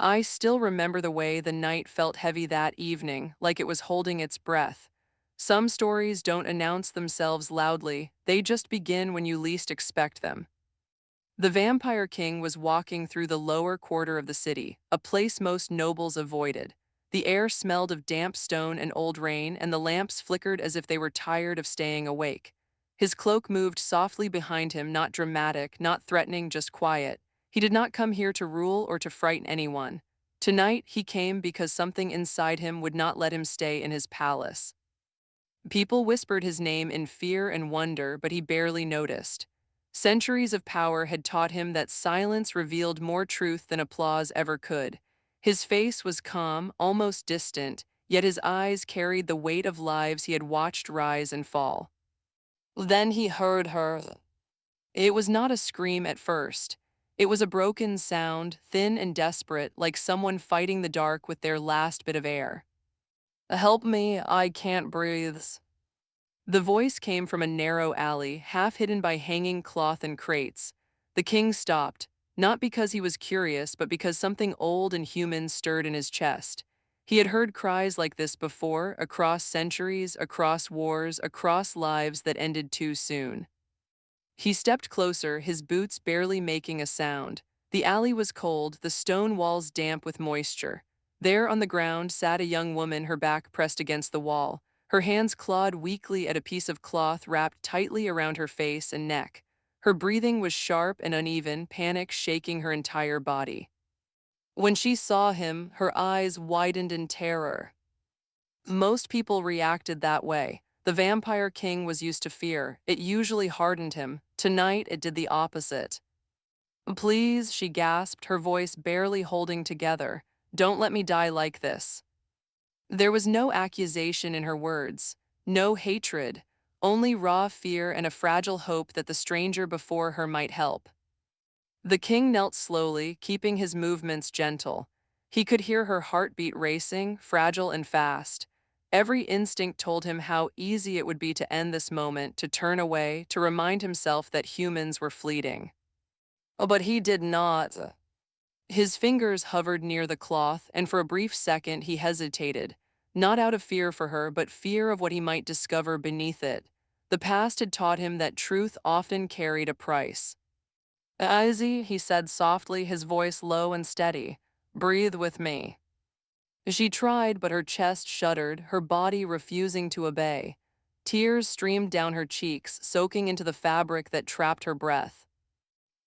I still remember the way the night felt heavy that evening, like it was holding its breath. Some stories don't announce themselves loudly, they just begin when you least expect them. The Vampire King was walking through the lower quarter of the city, a place most nobles avoided. The air smelled of damp stone and old rain, and the lamps flickered as if they were tired of staying awake. His cloak moved softly behind him, not dramatic, not threatening, just quiet. He did not come here to rule or to frighten anyone. Tonight, he came because something inside him would not let him stay in his palace. People whispered his name in fear and wonder, but he barely noticed. Centuries of power had taught him that silence revealed more truth than applause ever could. His face was calm, almost distant, yet his eyes carried the weight of lives he had watched rise and fall. Then he heard her. It was not a scream at first. It was a broken sound, thin and desperate, like someone fighting the dark with their last bit of air. Help me, I can't breathe. The voice came from a narrow alley, half hidden by hanging cloth and crates. The king stopped, not because he was curious, but because something old and human stirred in his chest. He had heard cries like this before, across centuries, across wars, across lives that ended too soon. He stepped closer, his boots barely making a sound. The alley was cold, the stone walls damp with moisture. There on the ground sat a young woman, her back pressed against the wall. Her hands clawed weakly at a piece of cloth wrapped tightly around her face and neck. Her breathing was sharp and uneven, panic shaking her entire body. When she saw him, her eyes widened in terror. Most people reacted that way. The Vampire King was used to fear. It usually hardened him. Tonight, it did the opposite. Please, she gasped, her voice barely holding together. Don't let me die like this. There was no accusation in her words, no hatred, only raw fear and a fragile hope that the stranger before her might help. The king knelt slowly, keeping his movements gentle. He could hear her heartbeat racing, fragile and fast. Every instinct told him how easy it would be to end this moment, to turn away, to remind himself that humans were fleeting. Oh, but he did not. His fingers hovered near the cloth, and for a brief second he hesitated, not out of fear for her, but fear of what he might discover beneath it. The past had taught him that truth often carried a price. Izzy, he said softly, his voice low and steady, breathe with me. She tried, but her chest shuddered, her body refusing to obey. Tears streamed down her cheeks, soaking into the fabric that trapped her breath.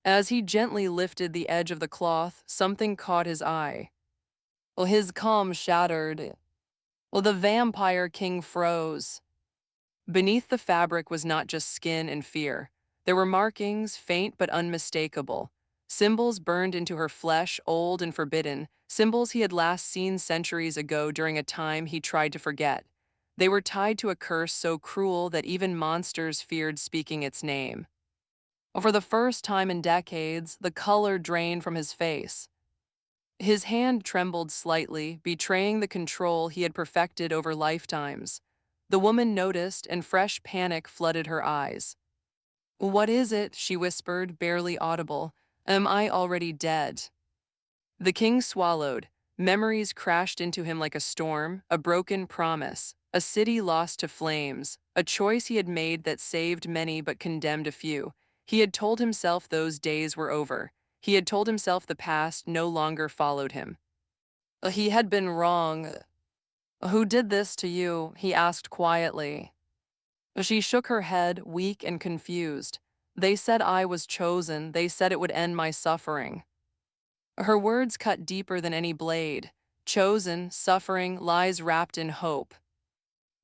As he gently lifted the edge of the cloth, something caught his eye. Well, his calm shattered. Well, the Vampire King froze. Beneath the fabric was not just skin and fear. There were markings, faint but unmistakable. Symbols burned into her flesh, old and forbidden, symbols he had last seen centuries ago during a time he tried to forget. They were tied to a curse so cruel that even monsters feared speaking its name. For the first time in decades, the color drained from his face. His hand trembled slightly, betraying the control he had perfected over lifetimes. The woman noticed, and fresh panic flooded her eyes. "What is it?" she whispered, barely audible. "Am I already dead?" The king swallowed. Memories crashed into him like a storm, a broken promise, a city lost to flames, a choice he had made that saved many but condemned a few. He had told himself those days were over. He had told himself the past no longer followed him. He had been wrong. "Who did this to you?" he asked quietly. She shook her head, weak and confused. "They said I was chosen. They said it would end my suffering." Her words cut deeper than any blade. Chosen, suffering, lies wrapped in hope.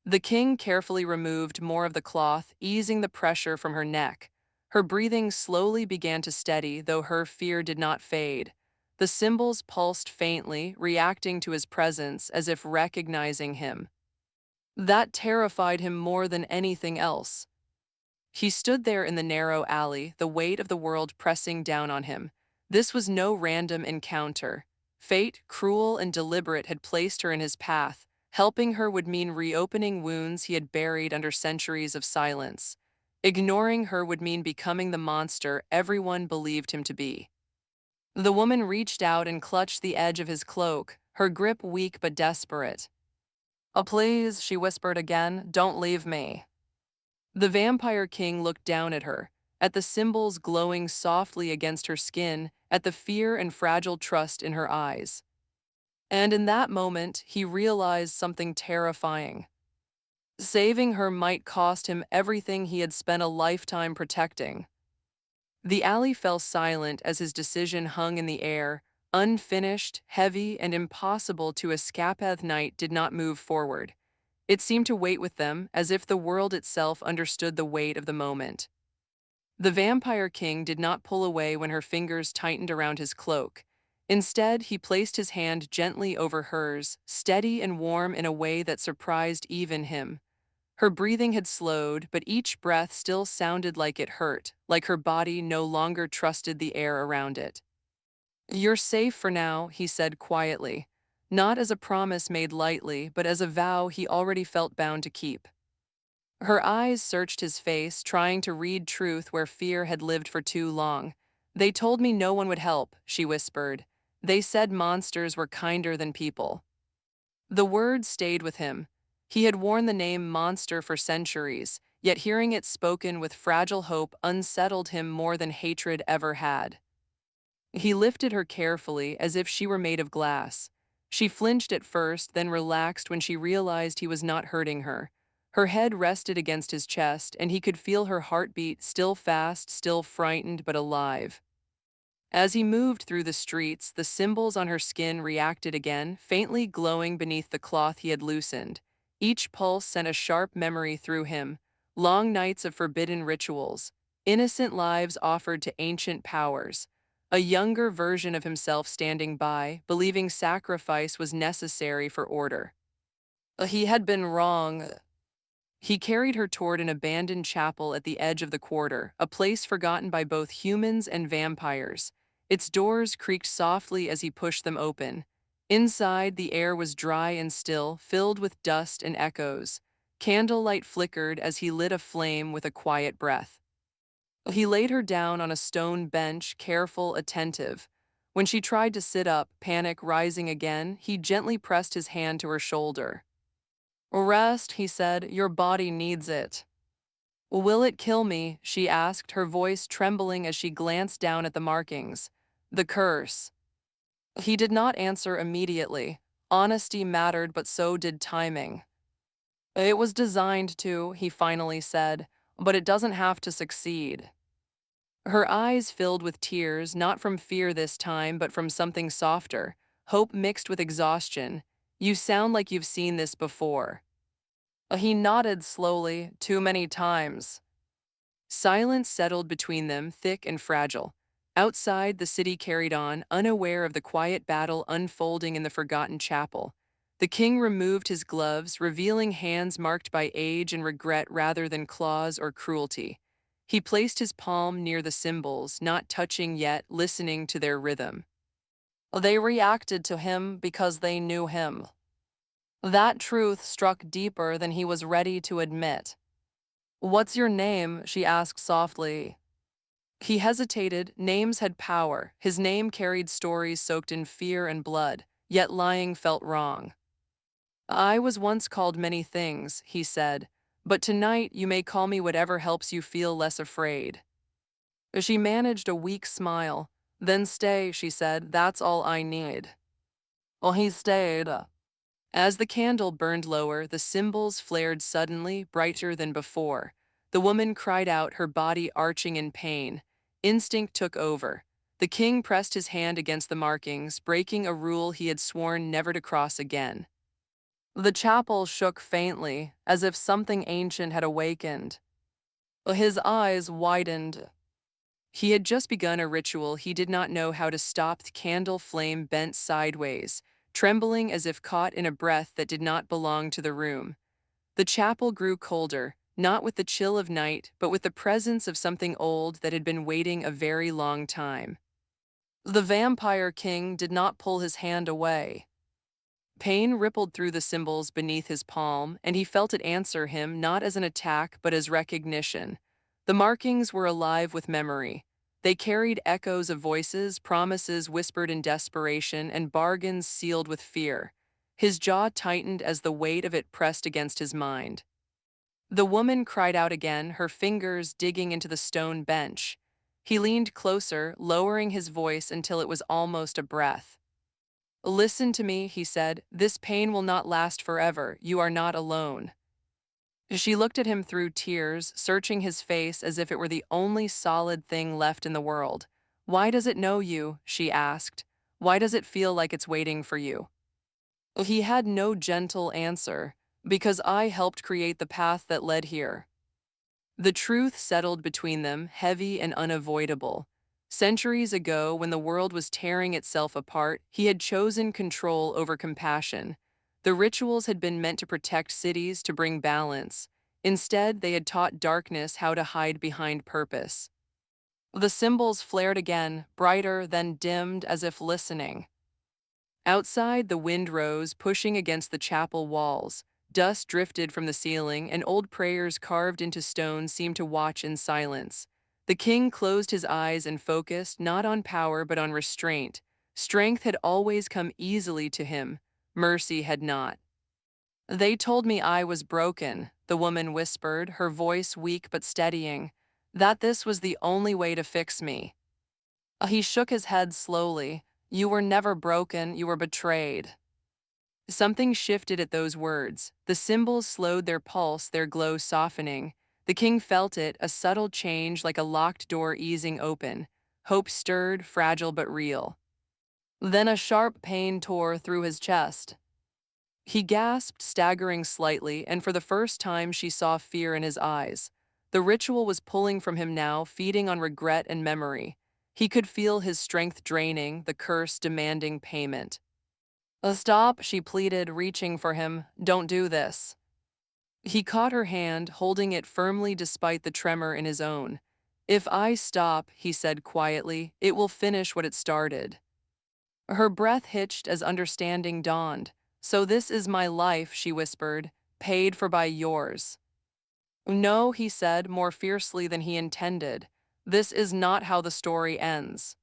The king carefully removed more of the cloth, easing the pressure from her neck. Her breathing slowly began to steady, though her fear did not fade. The symbols pulsed faintly, reacting to his presence as if recognizing him. That terrified him more than anything else. He stood there in the narrow alley, the weight of the world pressing down on him. This was no random encounter. Fate, cruel and deliberate, had placed her in his path. Helping her would mean reopening wounds he had buried under centuries of silence. Ignoring her would mean becoming the monster everyone believed him to be. The woman reached out and clutched the edge of his cloak, her grip weak but desperate. "Oh, please," she whispered again, "don't leave me." The vampire king looked down at her, at the symbols glowing softly against her skin, at the fear and fragile trust in her eyes. And in that moment, he realized something terrifying. Saving her might cost him everything he had spent a lifetime protecting. The alley fell silent as his decision hung in the air, unfinished, heavy, and impossible to escape as night did not move forward. It seemed to wait with them, as if the world itself understood the weight of the moment. The vampire king did not pull away when her fingers tightened around his cloak. Instead, he placed his hand gently over hers, steady and warm in a way that surprised even him. Her breathing had slowed, but each breath still sounded like it hurt, like her body no longer trusted the air around it. "You're safe for now," he said quietly, not as a promise made lightly, but as a vow he already felt bound to keep. Her eyes searched his face, trying to read truth where fear had lived for too long. "They told me no one would help," she whispered. "They said monsters were kinder than people." The word stayed with him. He had worn the name monster for centuries, yet hearing it spoken with fragile hope unsettled him more than hatred ever had. He lifted her carefully, as if she were made of glass. She flinched at first, then relaxed when she realized he was not hurting her. Her head rested against his chest, and he could feel her heartbeat, still fast, still frightened, but alive. As he moved through the streets, the symbols on her skin reacted again, faintly glowing beneath the cloth he had loosened. Each pulse sent a sharp memory through him. Long nights of forbidden rituals, innocent lives offered to ancient powers. A younger version of himself standing by, believing sacrifice was necessary for order. He had been wrong. He carried her toward an abandoned chapel at the edge of the quarter, a place forgotten by both humans and vampires. Its doors creaked softly as he pushed them open. Inside, the air was dry and still, filled with dust and echoes. Candlelight flickered as he lit a flame with a quiet breath. He laid her down on a stone bench, careful, attentive. When she tried to sit up, panic rising again, he gently pressed his hand to her shoulder. "Rest," he said, "your body needs it." "Will it kill me?" she asked, her voice trembling as she glanced down at the markings. "The curse." He did not answer immediately. Honesty mattered, but so did timing. "It was designed to," he finally said, "but it doesn't have to succeed." Her eyes filled with tears, not from fear this time, but from something softer, hope mixed with exhaustion. "You sound like you've seen this before." He nodded slowly, "Too many times." Silence settled between them, thick and fragile. Outside, the city carried on, unaware of the quiet battle unfolding in the forgotten chapel. The king removed his gloves, revealing hands marked by age and regret rather than claws or cruelty. He placed his palm near the symbols, not touching yet, listening to their rhythm. They reacted to him because they knew him. That truth struck deeper than he was ready to admit. "What's your name?" she asked softly. He hesitated. Names had power. His name carried stories soaked in fear and blood, yet lying felt wrong. "I was once called many things," he said, "but tonight you may call me whatever helps you feel less afraid." She managed a weak smile. "Then stay," she said, "that's all I need." Well, he stayed. As the candle burned lower, the symbols flared suddenly, brighter than before. The woman cried out, her body arching in pain. Instinct took over. The king pressed his hand against the markings, breaking a rule he had sworn never to cross again. The chapel shook faintly, as if something ancient had awakened. His eyes widened. He had just begun a ritual he did not know how to stop. The candle flame bent sideways, trembling as if caught in a breath that did not belong to the room. The chapel grew colder, not with the chill of night, but with the presence of something old that had been waiting a very long time. The vampire king did not pull his hand away. Pain rippled through the symbols beneath his palm, and he felt it answer him not as an attack but as recognition. The markings were alive with memory. They carried echoes of voices, promises whispered in desperation, and bargains sealed with fear. His jaw tightened as the weight of it pressed against his mind. The woman cried out again, her fingers digging into the stone bench. He leaned closer, lowering his voice until it was almost a breath. "Listen to me," he said. "This pain will not last forever. You are not alone." She looked at him through tears, searching his face as if it were the only solid thing left in the world. "Why does it know you?" she asked. "Why does it feel like it's waiting for you?" He had no gentle answer. "Because I helped create the path that led here." The truth settled between them, heavy and unavoidable. Centuries ago, when the world was tearing itself apart, he had chosen control over compassion. The rituals had been meant to protect cities, to bring balance. Instead, they had taught darkness how to hide behind purpose. The symbols flared again, brighter, then dimmed, as if listening. Outside, the wind rose, pushing against the chapel walls. Dust drifted from the ceiling, and old prayers carved into stone seemed to watch in silence. The king closed his eyes and focused, not on power but on restraint. Strength had always come easily to him. Mercy had not. "They told me I was broken," the woman whispered, her voice weak but steadying. "That this was the only way to fix me." He shook his head slowly. "You were never broken, you were betrayed." Something shifted at those words. The symbols slowed their pulse, their glow softening. The king felt it, a subtle change like a locked door easing open. Hope stirred, fragile but real. Then a sharp pain tore through his chest. He gasped, staggering slightly, and for the first time she saw fear in his eyes. The ritual was pulling from him now, feeding on regret and memory. He could feel his strength draining, the curse demanding payment. Stop," she pleaded, reaching for him. "Don't do this." He caught her hand, holding it firmly despite the tremor in his own. "If I stop," he said quietly, "it will finish what it started." Her breath hitched as understanding dawned. "So this is my life," she whispered, "paid for by yours." "No," he said, more fiercely than he intended. "This is not how the story ends."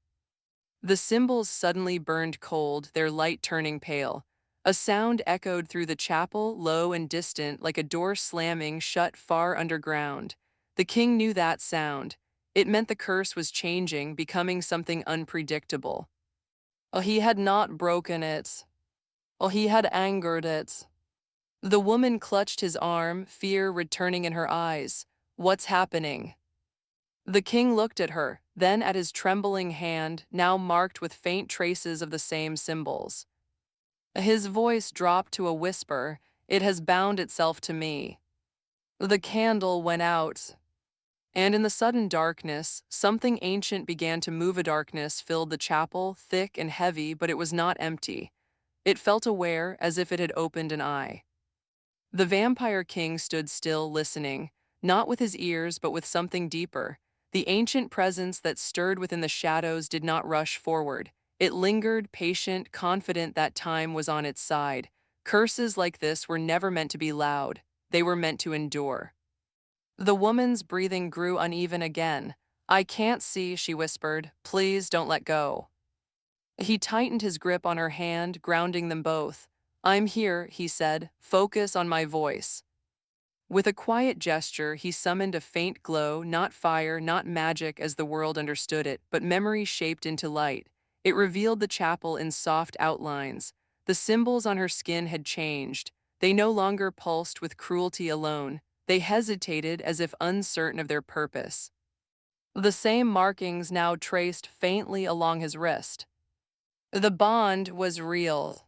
The symbols suddenly burned cold, their light turning pale. A sound echoed through the chapel, low and distant, like a door slamming shut far underground. The king knew that sound. It meant the curse was changing, becoming something unpredictable. Oh, he had not broken it. Oh, he had angered it. The woman clutched his arm, fear returning in her eyes. "What's happening?" The king looked at her, then at his trembling hand, now marked with faint traces of the same symbols. His voice dropped to a whisper. "It has bound itself to me." The candle went out, and in the sudden darkness, something ancient began to move. A darkness filled the chapel, thick and heavy, but it was not empty. It felt aware, as if it had opened an eye. The vampire king stood still, listening, not with his ears, but with something deeper. The ancient presence that stirred within the shadows did not rush forward. It lingered, patient, confident that time was on its side. Curses like this were never meant to be loud. They were meant to endure. The woman's breathing grew uneven again. "I can't see," she whispered. "Please don't let go." He tightened his grip on her hand, grounding them both. "I'm here," he said. "Focus on my voice." With a quiet gesture, he summoned a faint glow, not fire, not magic as the world understood it, but memory shaped into light. It revealed the chapel in soft outlines. The symbols on her skin had changed. They no longer pulsed with cruelty alone. They hesitated as if uncertain of their purpose. The same markings now traced faintly along his wrist. The bond was real.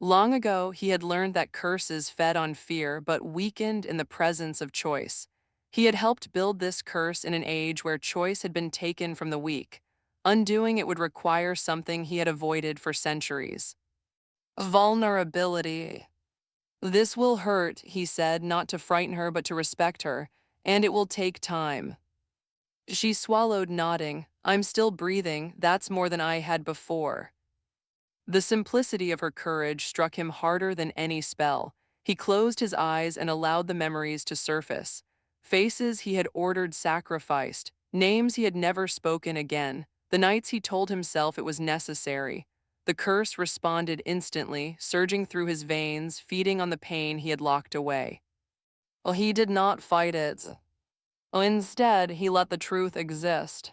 Long ago, he had learned that curses fed on fear but weakened in the presence of choice. He had helped build this curse in an age where choice had been taken from the weak. Undoing it would require something he had avoided for centuries. Vulnerability. "This will hurt," he said, not to frighten her but to respect her, "and it will take time." She swallowed, nodding. "I'm still breathing, that's more than I had before." The simplicity of her courage struck him harder than any spell. He closed his eyes and allowed the memories to surface. Faces he had ordered sacrificed, Names he had never spoken again, the nights he told himself it was necessary. The curse responded instantly, surging through his veins, feeding on the pain he had locked away. Well, he did not fight it. Instead, he let the truth exist.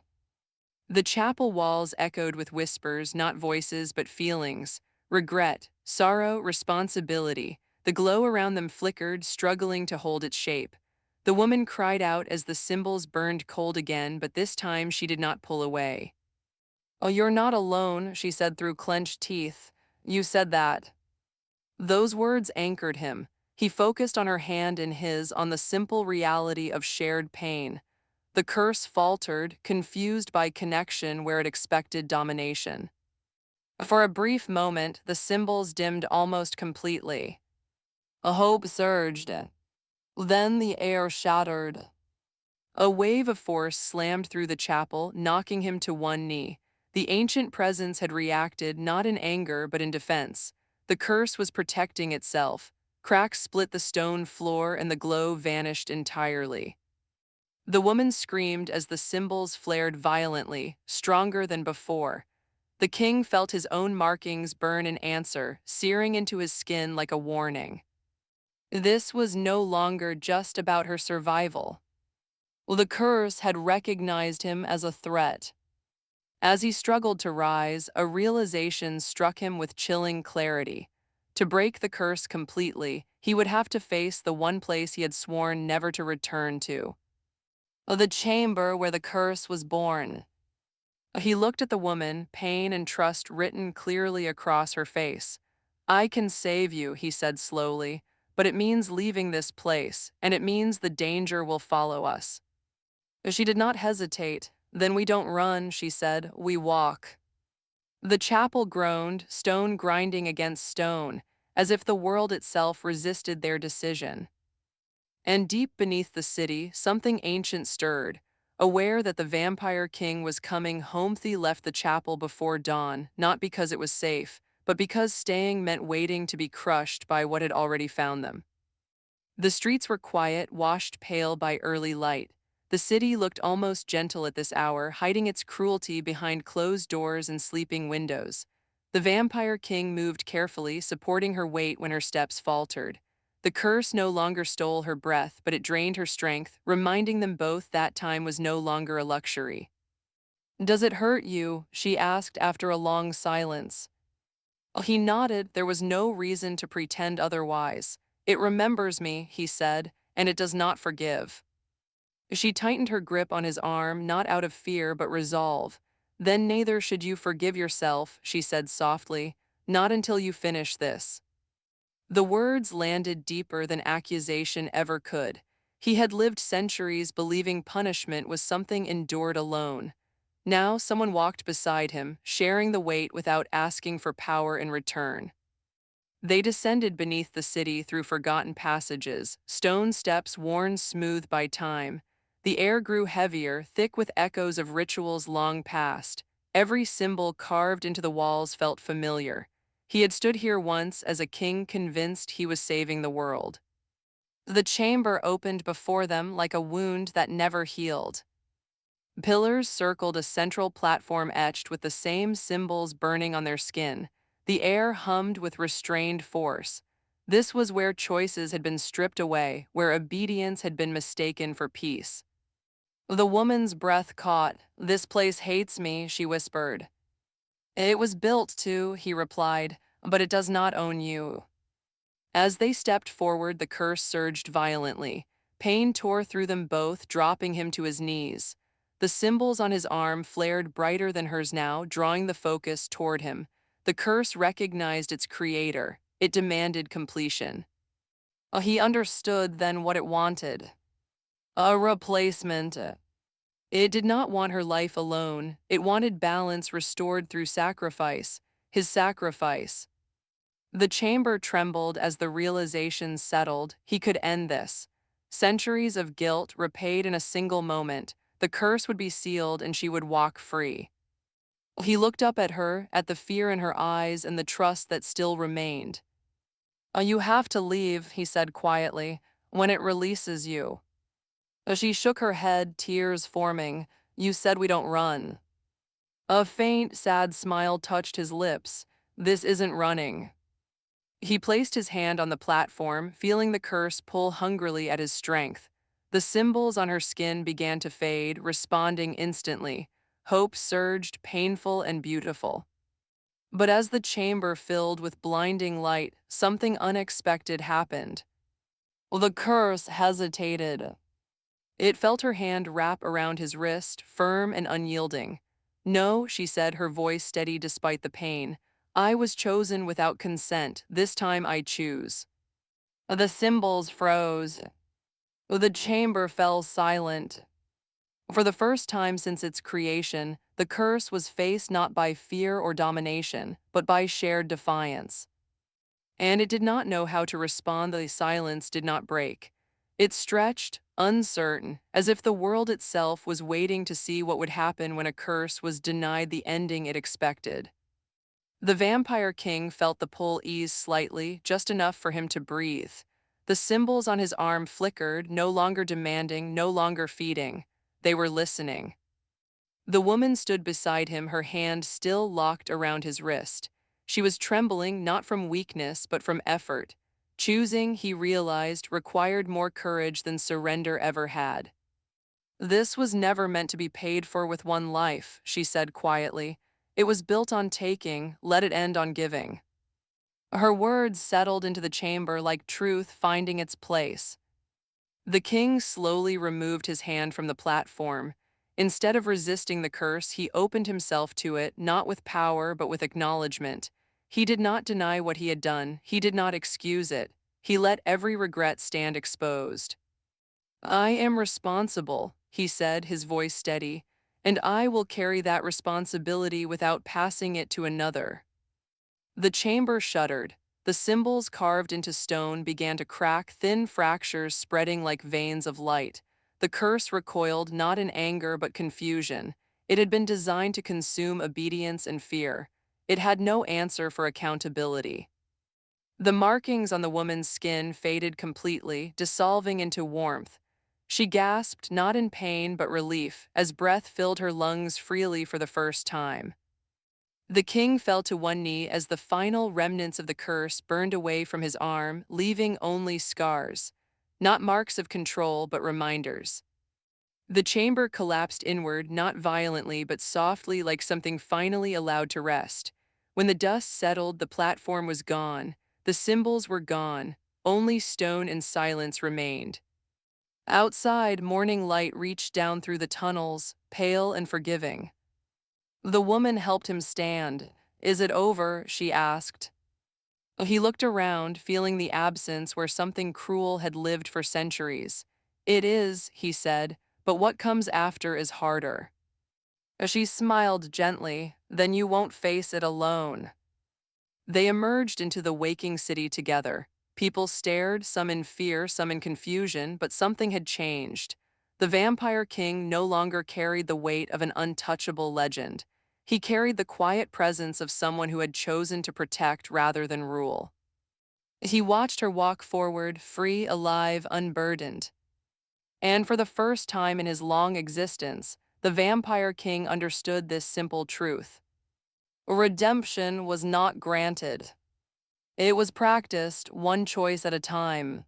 The chapel walls echoed with whispers, not voices but feelings. Regret, sorrow, responsibility. The glow around them flickered, struggling to hold its shape. The woman cried out as the symbols burned cold again, but this time she did not pull away. "Oh, you're not alone," she said through clenched teeth. "You said that." Those words anchored him. He focused on her hand in his, on the simple reality of shared pain. The curse faltered, confused by connection where it expected domination. For a brief moment, the symbols dimmed almost completely. A hope surged. Then the air shattered. A wave of force slammed through the chapel, knocking him to one knee. The ancient presence had reacted not in anger but in defense. The curse was protecting itself. Cracks split the stone floor and the glow vanished entirely. The woman screamed as the symbols flared violently, stronger than before. The king felt his own markings burn in answer, searing into his skin like a warning. This was no longer just about her survival. The curse had recognized him as a threat. As he struggled to rise, a realization struck him with chilling clarity. To break the curse completely, he would have to face the one place he had sworn never to return to. The chamber where the curse was born. He looked at the woman, pain and trust written clearly across her face. "I can save you," he said slowly, "but it means leaving this place, and it means the danger will follow us." She did not hesitate. "Then we don't run," she said, "we walk." The chapel groaned, stone grinding against stone, as if the world itself resisted their decision. And deep beneath the city, something ancient stirred. Aware that the vampire king was coming, Homthi left the chapel before dawn, not because it was safe, but because staying meant waiting to be crushed by what had already found them. The streets were quiet, washed pale by early light. The city looked almost gentle at this hour, hiding its cruelty behind closed doors and sleeping windows. The vampire king moved carefully, supporting her weight when her steps faltered. The curse no longer stole her breath, but it drained her strength, reminding them both that time was no longer a luxury. "Does it hurt you?" she asked after a long silence. He nodded. There was no reason to pretend otherwise. "It remembers me," he said, "and it does not forgive." She tightened her grip on his arm, not out of fear but resolve. "Then neither should you forgive yourself," she said softly, "not until you finish this." The words landed deeper than accusation ever could. He had lived centuries believing punishment was something endured alone. Now someone walked beside him, sharing the weight without asking for power in return. They descended beneath the city through forgotten passages, stone steps worn smooth by time. The air grew heavier, thick with echoes of rituals long past. Every symbol carved into the walls felt familiar. He had stood here once as a king convinced he was saving the world. The chamber opened before them like a wound that never healed. Pillars circled a central platform etched with the same symbols burning on their skin. The air hummed with restrained force. This was where choices had been stripped away, where obedience had been mistaken for peace. The woman's breath caught. "This place hates me," she whispered. "It was built to," he replied, "but it does not own you." As they stepped forward, the curse surged violently. Pain tore through them both, dropping him to his knees. The symbols on his arm flared brighter than hers now, drawing the focus toward him. The curse recognized its creator. It demanded completion. He understood then what it wanted. A replacement. It did not want her life alone. It wanted balance restored through sacrifice. His sacrifice. The chamber trembled as the realization settled. He could end this. Centuries of guilt repaid in a single moment. The curse would be sealed and she would walk free. He looked up at her, at the fear in her eyes and the trust that still remained. You have to leave," he said quietly, "when it releases you." She shook her head, tears forming. You said we don't run. A faint, sad smile touched his lips. This isn't running. He placed his hand on the platform, feeling the curse pull hungrily at his strength. The symbols on her skin began to fade, responding instantly. Hope surged, painful and beautiful. But as the chamber filled with blinding light, something unexpected happened. The curse hesitated. It felt her hand wrap around his wrist, firm and unyielding. No, she said, her voice steady despite the pain. I was chosen without consent. This time I choose. The symbols froze. The chamber fell silent. For the first time since its creation, the curse was faced not by fear or domination, but by shared defiance. And it did not know how to respond. The silence did not break. It stretched, uncertain, as if the world itself was waiting to see what would happen when a curse was denied the ending it expected. The Vampire King felt the pull ease slightly, just enough for him to breathe. The symbols on his arm flickered, no longer demanding, no longer feeding. They were listening. The woman stood beside him, her hand still locked around his wrist. She was trembling not from weakness, but from effort. Choosing, he realized, required more courage than surrender ever had. This was never meant to be paid for with one life, she said quietly. It was built on taking, let it end on giving. Her words settled into the chamber like truth finding its place. The king slowly removed his hand from the platform. Instead of resisting the curse, he opened himself to it, not with power, but with acknowledgement. He did not deny what he had done. He did not excuse it. He let every regret stand exposed. I am responsible, he said, his voice steady, and I will carry that responsibility without passing it to another. The chamber shuddered. The symbols carved into stone began to crack, thin fractures spreading like veins of light. The curse recoiled not in anger but confusion. It had been designed to consume obedience and fear. It had no answer for accountability. The markings on the woman's skin faded completely, dissolving into warmth. She gasped, not in pain but relief, as breath filled her lungs freely for the first time. The king fell to one knee as the final remnants of the curse burned away from his arm, leaving only scars. Not marks of control, but reminders. The chamber collapsed inward, not violently, but softly, like something finally allowed to rest. When the dust settled, the platform was gone. The symbols were gone. Only stone and silence remained. Outside, morning light reached down through the tunnels, pale and forgiving. The woman helped him stand. Is it over? She asked. He looked around, feeling the absence where something cruel had lived for centuries. It is, he said, but what comes after is harder. She smiled gently. Then you won't face it alone. They emerged into the waking city together. People stared, some in fear, some in confusion, but something had changed. The Vampire King no longer carried the weight of an untouchable legend. He carried the quiet presence of someone who had chosen to protect rather than rule. He watched her walk forward, free, alive, unburdened. And for the first time in his long existence, the Vampire King understood this simple truth. Redemption was not granted. It was practiced one choice at a time.